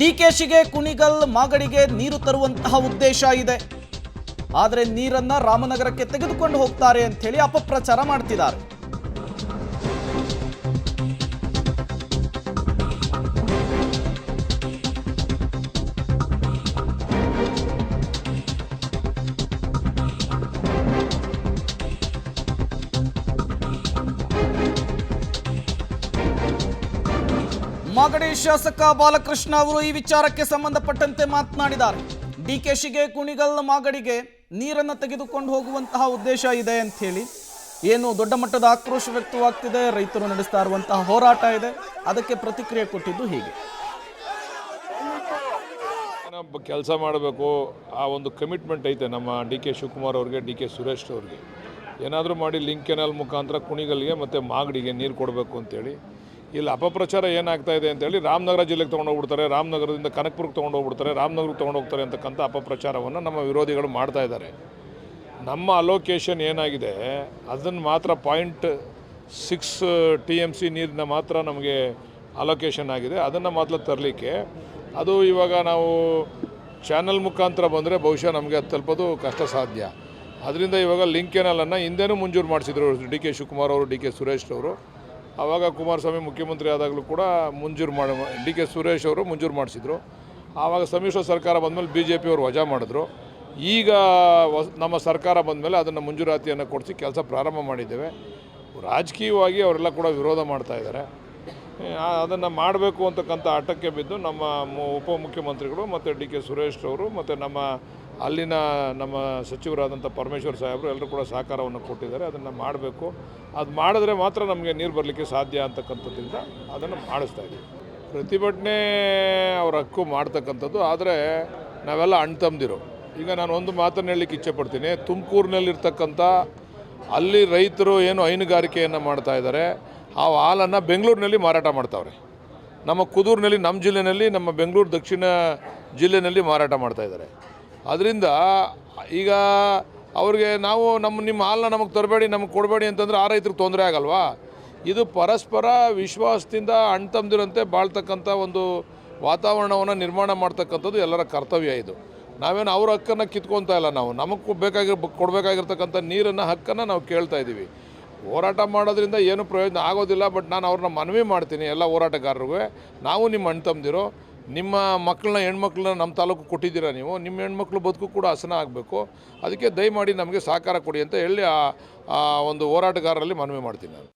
ಡಿಕೆಶಿಗೆ ಕುಣಿಗಲ್ ಮಾಗಡಿಗೆ ನೀರು ತರುವಂತಹ ಉದ್ದೇಶ ಇದೆ. ಆದರೆ ನೀರನ್ನ ರಾಮನಗರಕ್ಕೆ ತೆಗೆದುಕೊಂಡು ಹೋಗ್ತಾರೆ ಅಂತ ಹೇಳಿ ಅಪಪ್ರಚಾರ ಮಾಡ್ತಿದ್ದಾರೆ. ಮಾಗಡಿ ಶಾಸಕ ಬಾಲಕೃಷ್ಣ ಅವರು ಈ ವಿಚಾರಕ್ಕೆ ಸಂಬಂಧಪಟ್ಟಂತೆ ಮಾತನಾಡಿದ್ದಾರೆ. ಡಿಕೆಶಿಗೆ ಕುಣಿಗಲ್ ಮಾಗಡಿಗೆ ನೀರನ್ನು ತೆಗೆದುಕೊಂಡು ಹೋಗುವಂತಹ ಉದ್ದೇಶ ಇದೆ ಅಂತ ಹೇಳಿ ಏನು ದೊಡ್ಡ ಮಟ್ಟದ ಆಕ್ರೋಶ ವ್ಯಕ್ತವಾಗ್ತಿದೆ. ರೈತರು ನಡೆಸ್ತಾ ಇರುವಂತಹ ಹೋರಾಟ ಇದೆ. ಅದಕ್ಕೆ ಪ್ರತಿಕ್ರಿಯೆ ಕೊಟ್ಟಿದ್ದು ಹೀಗೆ. ಕೆಲಸ ಮಾಡಬೇಕು, ಆ ಒಂದು ಕಮಿಟ್ಮೆಂಟ್ ಐತೆ ನಮ್ಮ ಡಿ ಕೆ ಶಿವಕುಮಾರ್ ಅವ್ರಿಗೆ, ಡಿ ಕೆ ಸುರೇಶ್ ಅವ್ರಿಗೆ. ಏನಾದರೂ ಮಾಡಿ ಲಿಂಕ್ ಕೆನಾಲ್ ಮುಖಾಂತರ ಕುಣಿಗಲ್ಗೆ ಮತ್ತು ಮಾಗಡಿಗೆ ನೀರು ಕೊಡಬೇಕು ಅಂತೇಳಿ. ಇಲ್ಲಿ ಅಪಪ್ರಚಾರ ಏನಾಗ್ತಾ ಇದೆ ಅಂತೇಳಿ ರಾಮನಗರ ಜಿಲ್ಲೆಗೆ ತೊಗೊಂಡೋಗ್ಬಿಡ್ತಾರೆ, ರಾಮನಗರದಿಂದ ಕನಕಪುರಕ್ಕೆ ತೊಗೊಂಡೋಗ್ಬಿಡ್ತಾರೆ, ರಾಮನಗರಕ್ಕೆ ತೊಗೊಂಡೋಗ್ತಾರೆ ಅಂತಕ್ಕಂಥ ಅಪಪ್ರಚಾರವನ್ನು ನಮ್ಮ ವಿರೋಧಿಗಳು ಮಾಡ್ತಾ ಇದ್ದಾರೆ. ನಮ್ಮ ಅಲೋಕೇಶನ್ ಏನಾಗಿದೆ ಅದನ್ನು ಮಾತ್ರ 0.6 TMC ನೀರನ್ನ ಮಾತ್ರ ನಮಗೆ ಅಲೋಕೇಶನ್ ಆಗಿದೆ. ಅದನ್ನು ಮಾತ್ರ ತರಲಿಕ್ಕೆ ಅದು ಇವಾಗ ನಾವು ಚಾನಲ್ ಮುಖಾಂತರ ಬಂದರೆ ಬಹುಶಃ ನಮಗೆ ಅದು ತಲುಪೋದು ಕಷ್ಟ ಸಾಧ್ಯ. ಅದರಿಂದ ಇವಾಗ ಲಿಂಕ್ ಕೆನಾಲನ್ನು ಹಿಂದೆನೂ ಮಂಜೂರು ಮಾಡಿಸಿದ್ರು ಡಿ ಕೆ ಶಿವಕುಮಾರ್ ಅವರು, ಡಿ ಕೆ ಸುರೇಶ್ ಅವರು. ಆವಾಗ ಕುಮಾರಸ್ವಾಮಿ ಮುಖ್ಯಮಂತ್ರಿ ಆದಾಗಲೂ ಕೂಡ ಡಿ ಕೆ ಸುರೇಶ್ ಅವರು ಮಂಜೂರು ಮಾಡಿಸಿದ್ರು. ಆವಾಗ ಸಮ್ಮಿಶ್ರ ಸರ್ಕಾರ ಬಂದಮೇಲೆ BJP ಅವರು ವಜಾ ಮಾಡಿದ್ರು. ಈಗ ನಮ್ಮ ಸರ್ಕಾರ ಬಂದಮೇಲೆ ಅದನ್ನು ಮಂಜೂರಾತಿಯನ್ನು ಕೊಡಿಸಿ ಕೆಲಸ ಪ್ರಾರಂಭ ಮಾಡಿದ್ದೇವೆ. ರಾಜಕೀಯವಾಗಿ ಅವರೆಲ್ಲ ಕೂಡ ವಿರೋಧ ಮಾಡ್ತಾ ಇದ್ದಾರೆ. ಅದನ್ನು ಮಾಡಬೇಕು ಅಂತಕ್ಕಂಥ ಹಠಕ್ಕೆ ಬಿದ್ದು ನಮ್ಮ ಉಪಮುಖ್ಯಮಂತ್ರಿಗಳು ಮತ್ತು ಡಿ ಕೆ ಸುರೇಶ್ ಅವರು ಮತ್ತು ಅಲ್ಲಿನ ನಮ್ಮ ಸಚಿವರಾದಂಥ ಪರಮೇಶ್ವರ್ ಸಾಹೇಬರು ಎಲ್ಲರೂ ಕೂಡ ಸಹಕಾರವನ್ನು ಕೊಟ್ಟಿದ್ದಾರೆ. ಅದನ್ನು ಮಾಡಬೇಕು. ಅದು ಮಾಡಿದ್ರೆ ಮಾತ್ರ ನಮಗೆ ನೀರು ಬರಲಿಕ್ಕೆ ಸಾಧ್ಯ ಅಂತಕ್ಕಂಥದ್ದಿಂದ ಅದನ್ನು ಮಾಡಿಸ್ತಾ ಇದ್ದೀವಿ. ಪ್ರತಿಭಟನೆ ಅವ್ರ ಹಕ್ಕು ಮಾಡ್ತಕ್ಕಂಥದ್ದು. ಆದರೆ ನಾವೆಲ್ಲ ಅಣ್ತಂದಿರು. ಈಗ ನಾನು ಒಂದು ಮಾತನ್ನು ಹೇಳಲಿಕ್ಕೆ ಇಚ್ಛೆಪಡ್ತೀನಿ. ತುಮಕೂರಿನಲ್ಲಿರ್ತಕ್ಕಂಥ ಅಲ್ಲಿ ರೈತರು ಏನು ಹೈನುಗಾರಿಕೆಯನ್ನು ಮಾಡ್ತಾ ಇದ್ದಾರೆ, ಆ ಹಾಲನ್ನು ಬೆಂಗಳೂರಿನಲ್ಲಿ ಮಾರಾಟ ಮಾಡ್ತಾವ್ರೆ. ನಮ್ಮ ಕುದೂರಿನಲ್ಲಿ, ನಮ್ಮ ಜಿಲ್ಲೆಯಲ್ಲಿ, ನಮ್ಮ ಬೆಂಗಳೂರು ದಕ್ಷಿಣ ಜಿಲ್ಲೆಯಲ್ಲಿ ಮಾರಾಟ ಮಾಡ್ತಾಯಿದ್ದಾರೆ. ಅದರಿಂದ ಈಗ ಅವ್ರಿಗೆ ನಿಮ್ಮ ಹಾಲನ್ನ ನಮಗೆ ತರಬೇಡಿ, ನಮಗೆ ಕೊಡಬೇಡಿ ಅಂತಂದರೆ ಆ ರೈತರಿಗೆ ತೊಂದರೆ ಆಗಲ್ವಾ? ಇದು ಪರಸ್ಪರ ವಿಶ್ವಾಸದಿಂದ ಅಣ್ತಂದಿರಂತೆ ಬಾಳ್ತಕ್ಕಂಥ ಒಂದು ವಾತಾವರಣವನ್ನು ನಿರ್ಮಾಣ ಮಾಡ್ತಕ್ಕಂಥದ್ದು ಎಲ್ಲರ ಕರ್ತವ್ಯ. ಇದು ನಾವೇನು ಅವ್ರ ಹಕ್ಕನ್ನು ಕಿತ್ಕೊತಾ ಇಲ್ಲ. ನಮಗೆ ಕೊಡಬೇಕಾಗಿರ್ತಕ್ಕಂಥ ನೀರನ್ನು ಹಕ್ಕನ್ನು ನಾವು ಕೇಳ್ತಾ ಇದ್ದೀವಿ. ಹೋರಾಟ ಮಾಡೋದ್ರಿಂದ ಏನು ಪ್ರಯೋಜನ ಆಗೋದಿಲ್ಲ. ಬಟ್ ನಾನು ಅವ್ರನ್ನ ಮನವಿ ಮಾಡ್ತೀನಿ ಎಲ್ಲ ಹೋರಾಟಗಾರರಿಗೂ, ನಾವು ನಿಮ್ಮ ಅಣ್ತಂದಿರೋ, ನಿಮ್ಮ ಮಕ್ಕಳನ್ನ ಹೆಣ್ಮಕ್ಳನ್ನ ನಮ್ಮ ತಾಲೂಕು ಕೊಟ್ಟಿದ್ದೀರಾ ನೀವು, ನಿಮ್ಮ ಹೆಣ್ಮಕ್ಳು ಬದುಕು ಕೂಡ ಹಸನ ಆಗಬೇಕು. ಅದಕ್ಕೆ ದಯಮಾಡಿ ನಮಗೆ ಸಹಕಾರ ಕೊಡಿ ಅಂತ ಹೇಳಿ ಆ ಒಂದು ಹೋರಾಟಗಾರರಲ್ಲಿ ಮನವಿ ಮಾಡ್ತೀನಿ ನಾನು.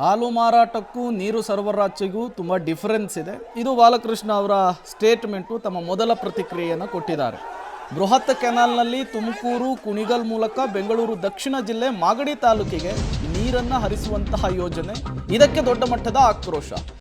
ಹಾಲು ಮಾರಾಟಕ್ಕೂ ನೀರು ಸರಬರಾಜಿಗೂ ತುಂಬ ಡಿಫರೆನ್ಸ್ ಇದೆ. ಇದು ಬಾಲಕೃಷ್ಣ ಅವರ ಸ್ಟೇಟ್ಮೆಂಟು. ತಮ್ಮ ಮೊದಲ ಪ್ರತಿಕ್ರಿಯೆಯನ್ನು ಕೊಟ್ಟಿದ್ದಾರೆ. ಬೃಹತ್ ಕೆನಾಲ್ನಲ್ಲಿ ತುಮಕೂರು ಕುಣಿಗಲ್ ಮೂಲಕ ಬೆಂಗಳೂರು ದಕ್ಷಿಣ ಜಿಲ್ಲೆ ಮಾಗಡಿ ತಾಲೂಕಿಗೆ ನೀರನ್ನು ಹರಿಸುವಂತಹ ಯೋಜನೆ, ಇದಕ್ಕೆ ದೊಡ್ಡ ಮಟ್ಟದ ಆಕ್ರೋಶ.